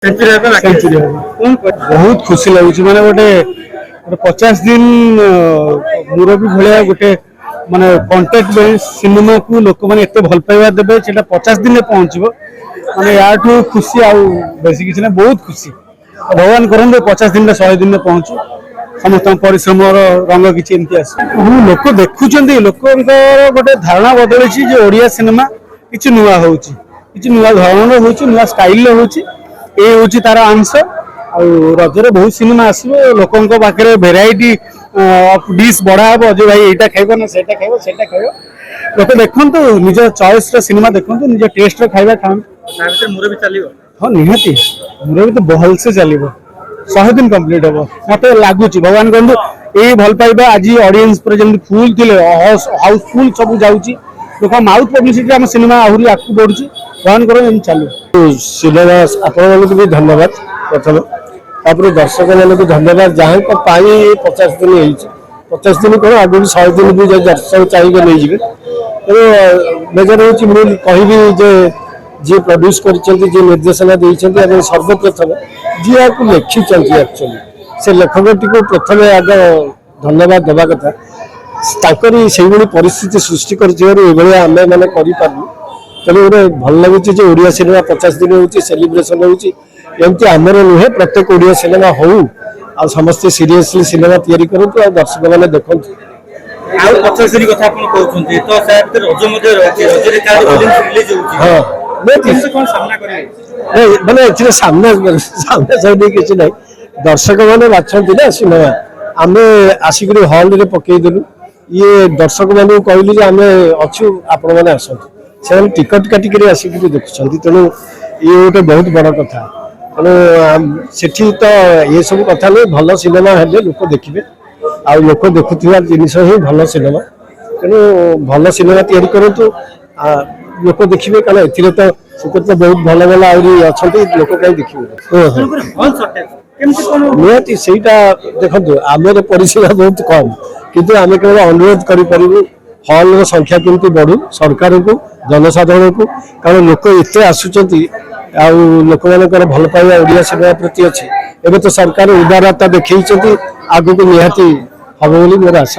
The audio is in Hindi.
बहुत खुशी लगुच माने गोटे 50 दिन मुरबी भाया गोटे माने कंटेंट बेस सिनेमा को लोक मैंने एत भल पाइबा देवे 50 दिन में पहुंचो माने याठू खुशी आउ बेसी किसी ना बहुत खुशी भगवान करते 50 दिन 100 दिन में पहुंचू समस्त परिश्रम रंग किसी एमती आस लोक देखुं लोक गोटे धारणा बदली ओडिया सिनेमा किसी नुआ हो नुआ धरण हो नुआ स्टाइल हो ये हूँ तार अंश रजरे बहुत सिनेमा आसो लोकों पाखे भेराइटी ऑफ डिश बढ़ा हे जो भाई यहाँ खाइब ना से खाइब लोग देखु निज चॉइस सिनेमा देखु निज टेस्ट खाଇବା खाते मुरबी चलो हाँ निहाती मुरबी तो भल से चलो 100 दिन कंप्लीट हम मत लगुच भगवान कहूँ ये भल पाइबा आज ऑडियंस पर जमी फुल थे हाउसफुल सब जाऊँगी लोक माउथ पब्लिसिटी आम सिनेमा आहरी आगे बढ़ुची भगवान करो चलो सिनेमा आपण भी धन्यवाद प्रथम तापर दर्शक मान को धन्यवाद जहाँ 50 दिन हो 50 दिन कौन आगे 100 दिन भी दर्शक चाहिए नहीं जी तेणु मेजर हूँ कहि जी प्रोड्यूस कर निर्देशना देते सर्वप्रथम जी आपको लिखिं एक्चुअली से लेखक को प्रथम आग धन्यवाद देवा कथा ताकरी से परिस्थिति सृष्टि कर आमे मैंने करूँ तेणु गोटे भल लगुच ओडिया सिनेमा 50 दिन हो सेलिब्रेशन होमती आमर नुहे प्रत्येक ओडिया सिनेमा हो आ समस्ते सीरियसली सिनेमा तैयारी करूँ आ दर्शक मैंने देखते मैंने सामने सामने किसी ना दर्शक मैंने बाछती ना सिनेमा आम आसिक हल में पकईदेलु ये दर्शक मान कहलु आम अच्छु आपण मैंने आसतु से टिकट काटिक आसिक देखुं तेणु ये गोटे बहुत बड़ कथा तेणु सेठी तो ये सब कथा नहीं भल सिनेमा हेल्ले लोक देखिए आ लोक देखुवा जिनस ही भल सिनेमा तेणु भल सिनेमा तैयारी करूँ लोक देखिए कारण ए तो बहुत भल भल अच्छा लोक कहीं देखिए निहती से देखो आम परिसीमा बहुत कम किंतु आम केवल अनुरोध करूँ हल संख्या केमती बढ़ू सरकार को जनसाधारण को कारण लोक एत आसुंच लोक मान भल पाइबा ओडिया सिनेमा प्रति अच्छी एवं तो सरकार उदारता देखते आगु को निहाती हम बोली मोर आशा